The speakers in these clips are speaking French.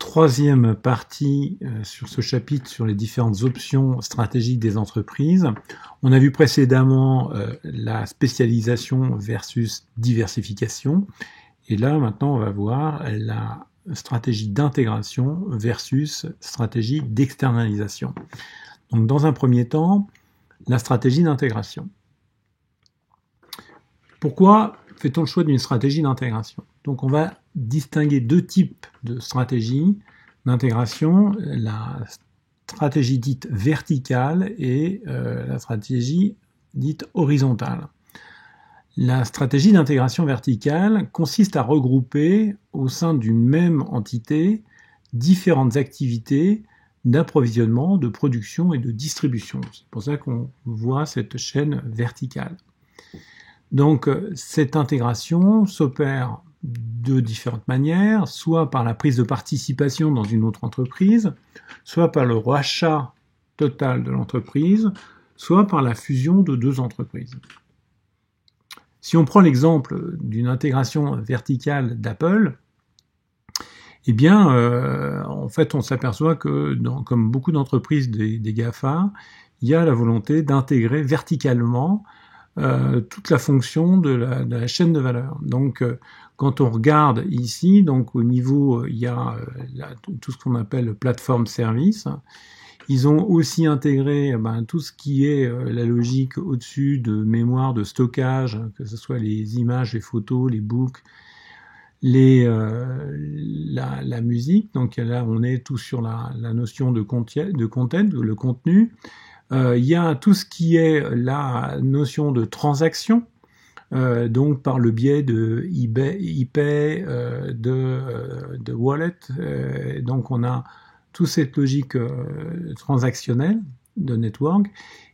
troisième partie sur ce chapitre sur les différentes options stratégiques des entreprises. On a vu précédemment la spécialisation versus diversification. Et là, maintenant, on va voir la stratégie d'intégration versus stratégie d'externalisation. Donc, dans un premier temps, la stratégie d'intégration. Pourquoi fait-on le choix d'une stratégie d'intégration? Donc, on va distinguer deux types de stratégies d'intégration, la stratégie dite verticale et la stratégie dite horizontale. La stratégie d'intégration verticale consiste à regrouper au sein d'une même entité différentes activités d'approvisionnement, de production et de distribution. C'est pour ça qu'on voit cette chaîne verticale. Donc, cette intégration s'opère de différentes manières, soit par la prise de participation dans une autre entreprise, soit par le rachat total de l'entreprise, soit par la fusion de deux entreprises. Si on prend l'exemple d'une intégration verticale d'Apple, eh bien, en fait, on s'aperçoit que, comme beaucoup d'entreprises des GAFA, il y a la volonté d'intégrer verticalement toute la fonction de la chaîne de valeur. Donc, quand on regarde ici, donc au niveau, il y a tout ce qu'on appelle le platform service. Ils ont aussi intégré tout ce qui est la logique au-dessus de mémoire, de stockage, que ce soit les images, les photos, les books, la musique. Donc là, on est tout sur la notion de content, le contenu. Il y a tout ce qui est la notion de transaction, donc par le biais de eBay, de wallet. Donc on a toute cette logique transactionnelle de network,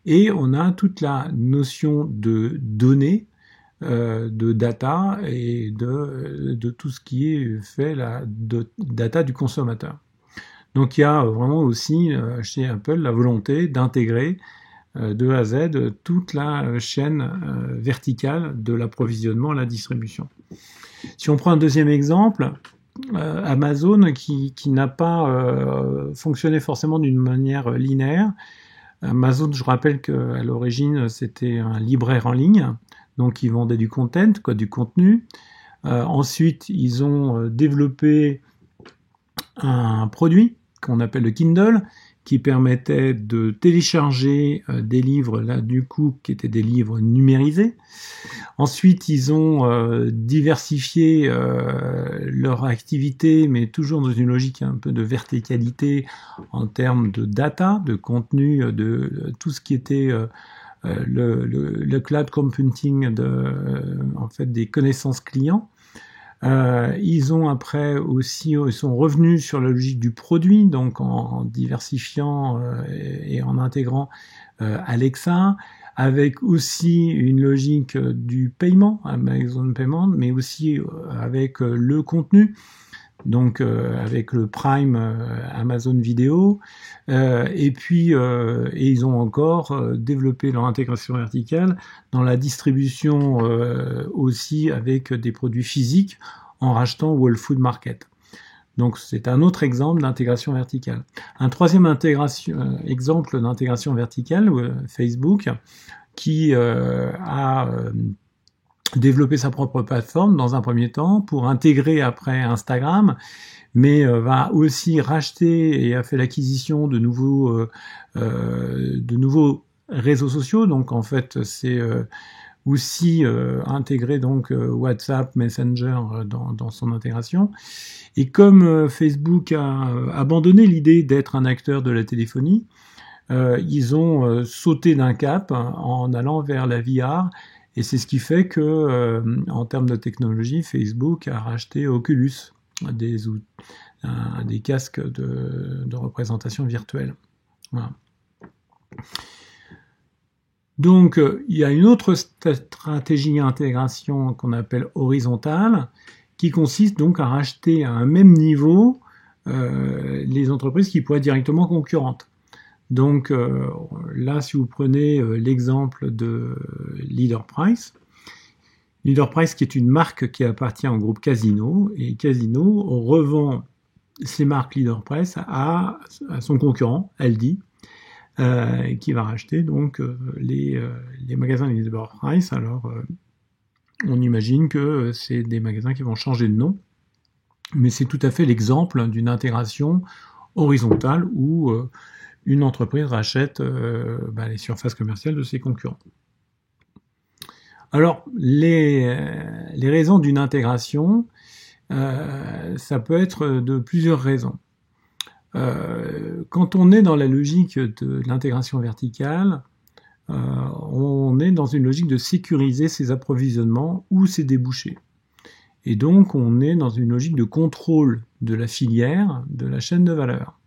et on a toute la notion de données, de data et de tout ce qui est fait de data du consommateur. Donc il y a vraiment aussi chez Apple la volonté d'intégrer de A à Z toute la chaîne verticale de l'approvisionnement à la distribution. Si on prend un deuxième exemple, Amazon qui n'a pas fonctionné forcément d'une manière linéaire. Amazon, je rappelle qu'à l'origine c'était un libraire en ligne, donc ils vendaient du content, du contenu. Ensuite, ils ont développé un produit qu'on appelle le Kindle, qui permettait de télécharger des livres, là du coup, qui étaient des livres numérisés. Ensuite, ils ont diversifié leur activité, mais toujours dans une logique un peu de verticalité en termes de data, de contenu, de tout ce qui était le cloud computing, en fait, des connaissances clients. Ils ont après aussi, ils sont revenus sur la logique du produit, donc en diversifiant et en intégrant Alexa, avec aussi une logique du paiement, Amazon Payment, mais aussi avec le contenu, donc avec le Prime Amazon Vidéo, et puis et ils ont encore développé leur intégration verticale dans la distribution aussi avec des produits physiques en rachetant Whole Food Market. Donc c'est un autre exemple d'intégration verticale. Un troisième exemple d'intégration verticale, Facebook, qui a développé sa propre plateforme dans un premier temps pour intégrer après Instagram, mais va aussi racheter et a fait l'acquisition de nouveaux réseaux sociaux. Donc en fait c'est aussi intégrer donc WhatsApp, Messenger dans son intégration. Et comme Facebook a abandonné l'idée d'être un acteur de la téléphonie, ils ont sauté d'un cap en allant vers la VR, et c'est ce qui fait que en termes de technologie, Facebook a racheté Oculus, des casques de représentation virtuelle. Voilà. Donc, il y a une autre stratégie d'intégration qu'on appelle horizontale, qui consiste donc à racheter à un même niveau les entreprises qui pourraient être directement concurrentes. Donc là, si vous prenez l'exemple de Leader Price qui est une marque qui appartient au groupe Casino, et Casino revend ces marques Leader Press à son concurrent, Aldi, qui va racheter donc les magasins Leader Price. Alors, on imagine que c'est des magasins qui vont changer de nom, mais c'est tout à fait l'exemple d'une intégration horizontale où une entreprise rachète les surfaces commerciales de ses concurrents. Alors, les raisons d'une intégration, ça peut être de plusieurs raisons. Quand on est dans la logique de l'intégration verticale, on est dans une logique de sécuriser ses approvisionnements ou ses débouchés. Et donc, on est dans une logique de contrôle de la filière, de la chaîne de valeur.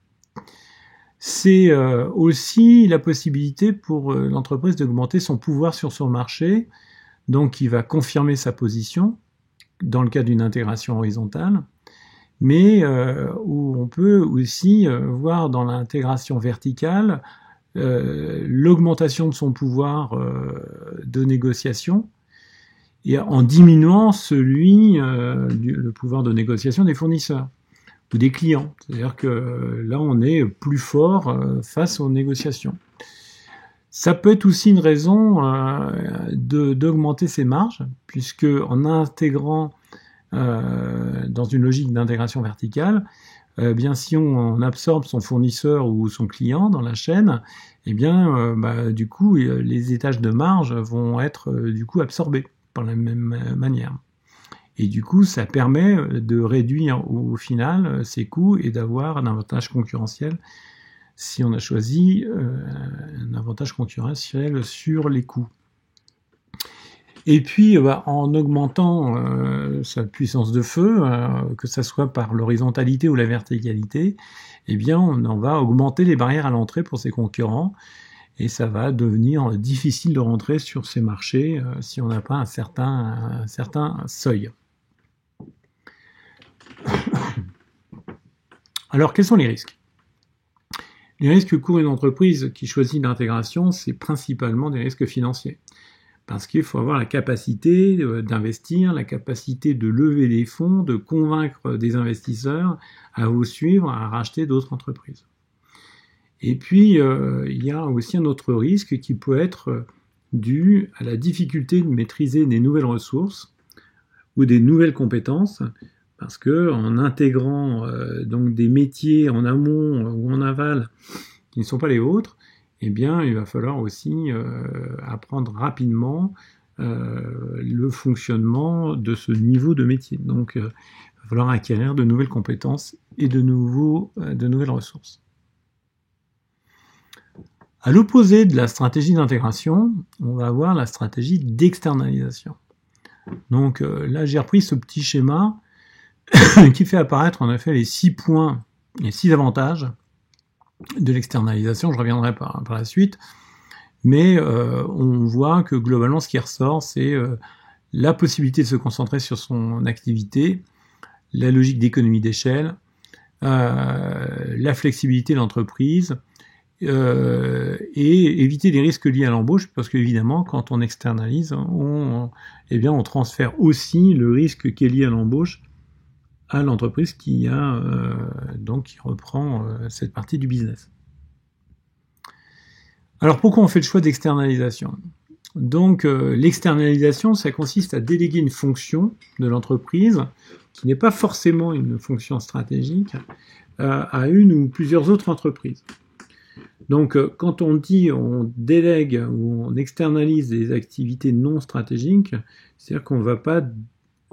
C'est aussi la possibilité pour l'entreprise d'augmenter son pouvoir sur son marché, donc il va confirmer sa position dans le cas d'une intégration horizontale, mais où on peut aussi voir dans l'intégration verticale l'augmentation de son pouvoir de négociation et en diminuant le pouvoir de négociation des fournisseurs ou des clients. C'est-à-dire que là, on est plus fort face aux négociations. Ça peut être aussi une raison d'augmenter ses marges, puisque en intégrant dans une logique d'intégration verticale, bien si on absorbe son fournisseur ou son client dans la chaîne, eh bien du coup les étages de marge vont être du coup absorbés par la même manière. Et du coup, ça permet de réduire au final ses coûts et d'avoir un avantage concurrentiel si on a choisi un avantage concurrentiel sur les coûts. Et puis, en augmentant sa puissance de feu, que ça soit par l'horizontalité ou la verticalité, eh bien, on en va augmenter les barrières à l'entrée pour ses concurrents, et ça va devenir difficile de rentrer sur ces marchés si on n'a pas un certain seuil. Alors, quels sont les risques ? Les risques que court une entreprise qui choisit l'intégration, c'est principalement des risques financiers. Parce qu'il faut avoir la capacité d'investir, la capacité de lever des fonds, de convaincre des investisseurs à vous suivre, à racheter d'autres entreprises. Et puis, il y a aussi un autre risque qui peut être dû à la difficulté de maîtriser des nouvelles ressources ou des nouvelles compétences, parce que en intégrant donc des métiers en amont ou en aval qui ne sont pas les vôtres, eh bien, il va falloir aussi apprendre rapidement le fonctionnement de ce niveau de métier. Donc, il va falloir acquérir de nouvelles compétences et de nouvelles ressources. À l'opposé de la stratégie d'intégration, on va avoir la stratégie d'externalisation. Donc là, j'ai repris ce petit schéma qui fait apparaître en effet les 6 points, les 6 avantages de l'externalisation. Je reviendrai par la suite. Mais on voit que globalement, ce qui ressort, c'est la possibilité de se concentrer sur son activité, la logique d'économie d'échelle, la flexibilité de l'entreprise, et éviter les risques liés à l'embauche, parce qu'évidemment, quand on externalise, on transfère aussi le risque qui est lié à l'embauche à l'entreprise qui reprend cette partie du business. Alors pourquoi on fait le choix d'externalisation ? Donc l'externalisation, ça consiste à déléguer une fonction de l'entreprise qui n'est pas forcément une fonction stratégique à une ou plusieurs autres entreprises. Donc quand on dit on délègue ou on externalise des activités non stratégiques, c'est-à-dire qu'on ne va pas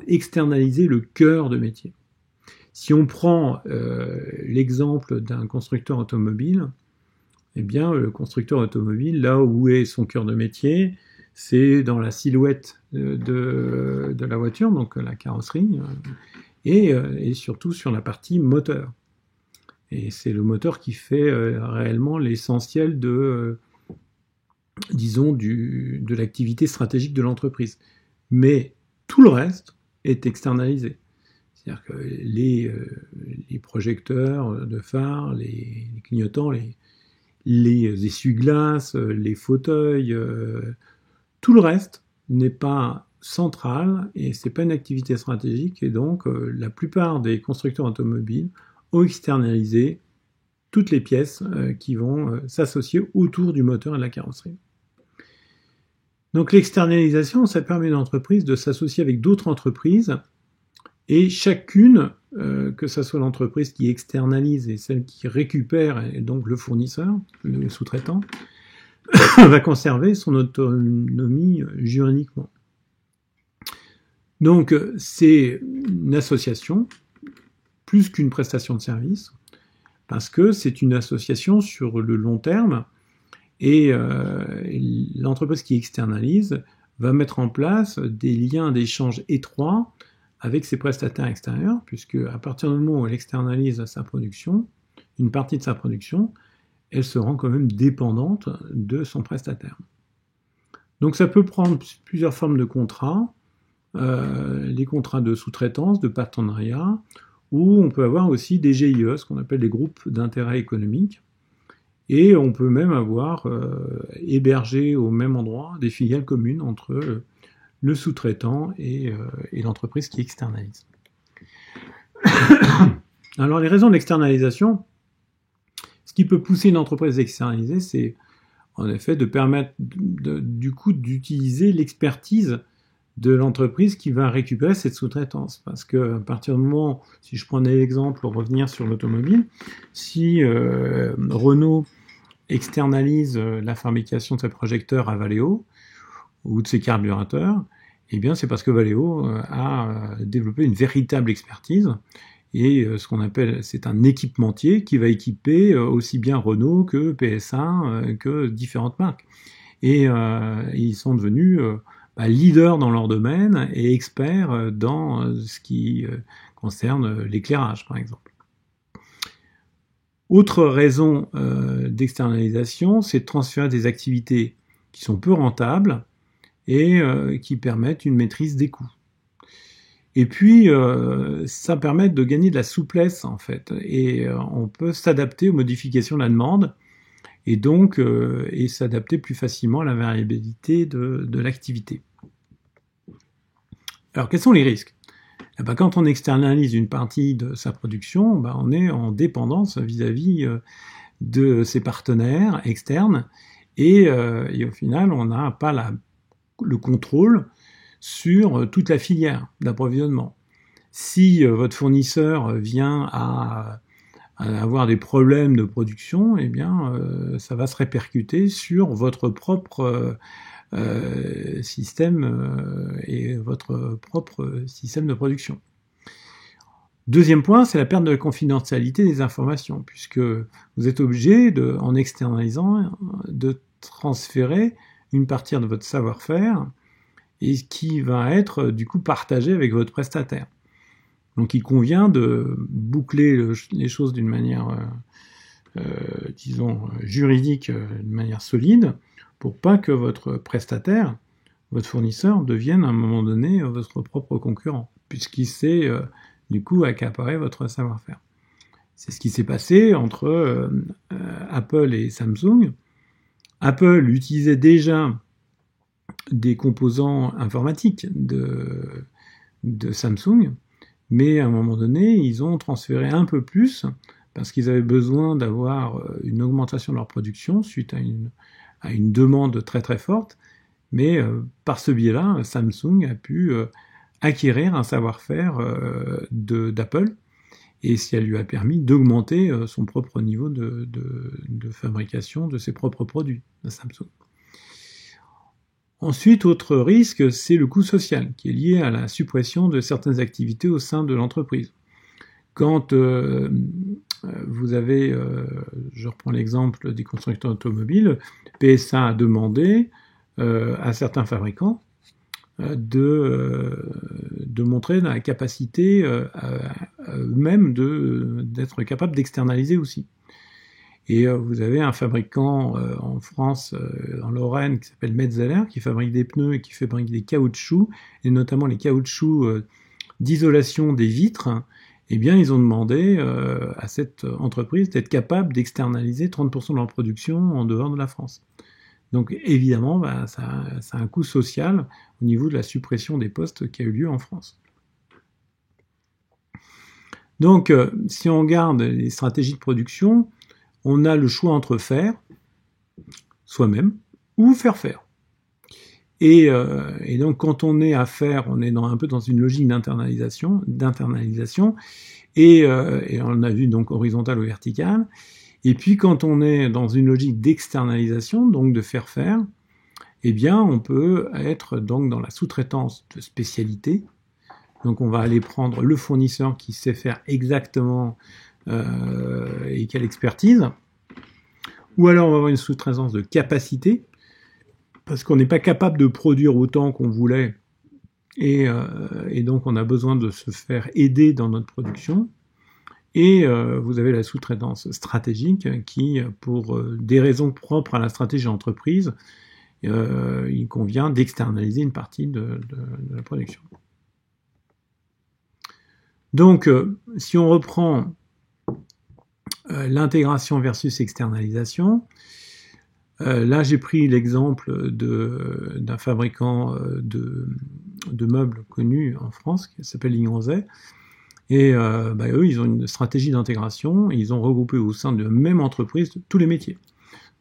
externaliser le cœur de métier. Si on prend l'exemple d'un constructeur automobile, eh bien, le constructeur automobile, là où est son cœur de métier, c'est dans la silhouette de la voiture, donc la carrosserie, et surtout sur la partie moteur. Et c'est le moteur qui fait réellement l'essentiel de l'activité stratégique de l'entreprise. Mais tout le reste est externalisé. C'est-à-dire que les projecteurs de phare, les clignotants, les essuie-glaces, les fauteuils, tout le reste n'est pas central et c'est pas une activité stratégique, et donc la plupart des constructeurs automobiles ont externalisé toutes les pièces qui vont s'associer autour du moteur et de la carrosserie. Donc l'externalisation, ça permet à une entreprise de s'associer avec d'autres entreprises et chacune, que ce soit l'entreprise qui externalise et celle qui récupère, et donc le fournisseur, le sous-traitant, va conserver son autonomie juridiquement. Donc c'est une association plus qu'une prestation de service, parce que c'est une association sur le long terme, et l'entreprise qui externalise va mettre en place des liens d'échange étroits avec ses prestataires extérieurs, puisque à partir du moment où elle externalise sa production, une partie de sa production, elle se rend quand même dépendante de son prestataire. Donc ça peut prendre plusieurs formes de contrats, les contrats de sous-traitance, de partenariat, ou on peut avoir aussi des GIE, ce qu'on appelle des groupes d'intérêt économique, et on peut même avoir hébergé au même endroit des filiales communes entre le sous-traitant et l'entreprise qui externalise. Alors les raisons de l'externalisation, ce qui peut pousser une entreprise à externaliser, c'est en effet de permettre du coup d'utiliser l'expertise de l'entreprise qui va récupérer cette sous-traitance. Parce que à partir du moment, si je prenais l'exemple pour revenir sur l'automobile, si Renault externalise la fabrication de ses projecteurs à Valeo ou de ses carburateurs, eh bien c'est parce que Valeo a développé une véritable expertise et ce qu'on appelle, c'est un équipementier qui va équiper aussi bien Renault que PSA, que différentes marques. Et ils sont devenus leaders dans leur domaine et experts dans ce qui concerne l'éclairage, par exemple. Autre raison d'externalisation, c'est de transférer des activités qui sont peu rentables et qui permettent une maîtrise des coûts. Et puis, ça permet de gagner de la souplesse, en fait, et on peut s'adapter aux modifications de la demande et donc et s'adapter plus facilement à la variabilité de l'activité. Alors, quels sont les risques ? Eh ben, quand on externalise une partie de sa production, on est en dépendance vis-à-vis de ses partenaires externes et au final, on n'a pas le contrôle sur toute la filière d'approvisionnement. Si votre fournisseur vient à avoir des problèmes de production, eh bien, ça va se répercuter sur votre propre système et votre propre système de production. Deuxième point, c'est la perte de la confidentialité des informations, puisque vous êtes obligé, en externalisant, de transférer une partie de votre savoir-faire et qui va être du coup partagé avec votre prestataire. Donc il convient de boucler les choses d'une manière, disons, juridique, d'une manière solide, pour pas que votre prestataire, votre fournisseur, devienne à un moment donné votre propre concurrent, puisqu'il sait du coup accaparer votre savoir-faire. C'est ce qui s'est passé entre Apple et Samsung. Apple utilisait déjà des composants informatiques de Samsung, mais à un moment donné, ils ont transféré un peu plus parce qu'ils avaient besoin d'avoir une augmentation de leur production suite à une demande très très forte, mais par ce biais-là, Samsung a pu acquérir un savoir-faire d'Apple, et ça lui a permis d'augmenter son propre niveau de fabrication de ses propres produits de Samsung. Ensuite, autre risque, c'est le coût social, qui est lié à la suppression de certaines activités au sein de l'entreprise. Quand vous avez, je reprends l'exemple des constructeurs automobiles, PSA a demandé à certains fabricants de montrer la capacité eux-mêmes d'être capables d'externaliser aussi. Et vous avez un fabricant en France, en Lorraine, qui s'appelle Metzeler, qui fabrique des pneus et qui fabrique des caoutchoucs, et notamment les caoutchoucs d'isolation des vitres. Eh bien, ils ont demandé à cette entreprise d'être capable d'externaliser 30% de leur production en dehors de la France. Donc, évidemment, ça a un coût social au niveau de la suppression des postes qui a eu lieu en France. Donc, si on regarde les stratégies de production, on a le choix entre faire soi-même ou faire faire. Et donc, quand on est à faire, on est un peu dans une logique d'internalisation, et on a vu donc horizontale ou verticale. Et puis, quand on est dans une logique d'externalisation, donc de faire faire, eh bien, on peut être donc dans la sous-traitance de spécialité. Donc, on va aller prendre le fournisseur qui sait faire exactement et quelle expertise. Ou alors, on va avoir une sous-traitance de capacité, parce qu'on n'est pas capable de produire autant qu'on voulait, et donc on a besoin de se faire aider dans notre production. Et vous avez la sous-traitance stratégique qui, pour des raisons propres à la stratégie d'entreprise, il convient d'externaliser une partie de la production. Donc, si on reprend l'intégration versus externalisation, là j'ai pris l'exemple d'un fabricant de meubles connu en France qui s'appelle Lignon-Zay. Et eux, ils ont une stratégie d'intégration, ils ont regroupé au sein de la même entreprise tous les métiers.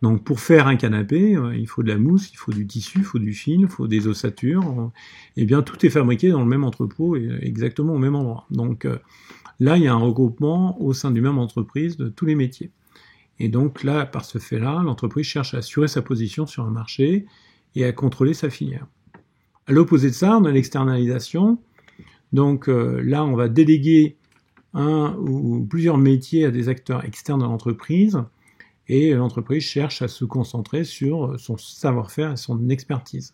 Donc pour faire un canapé, il faut de la mousse, il faut du tissu, il faut du fil, il faut des ossatures. Et bien tout est fabriqué dans le même entrepôt et exactement au même endroit. Donc là, il y a un regroupement au sein d'une même entreprise de tous les métiers. Et donc là, par ce fait-là, l'entreprise cherche à assurer sa position sur un marché et à contrôler sa filière. À l'opposé de ça, on a l'externalisation. Donc là, on va déléguer un ou plusieurs métiers à des acteurs externes de l'entreprise et l'entreprise cherche à se concentrer sur son savoir-faire et son expertise.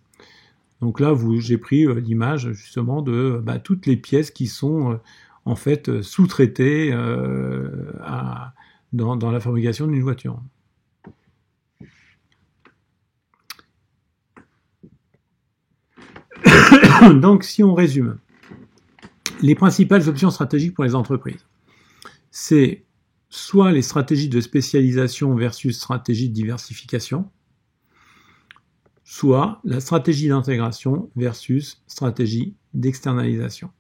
Donc là, j'ai pris l'image justement de toutes les pièces qui sont en fait sous-traitées dans la fabrication d'une voiture. Donc si on résume, les principales options stratégiques pour les entreprises, c'est soit les stratégies de spécialisation versus stratégie de diversification, soit la stratégie d'intégration versus stratégie d'externalisation.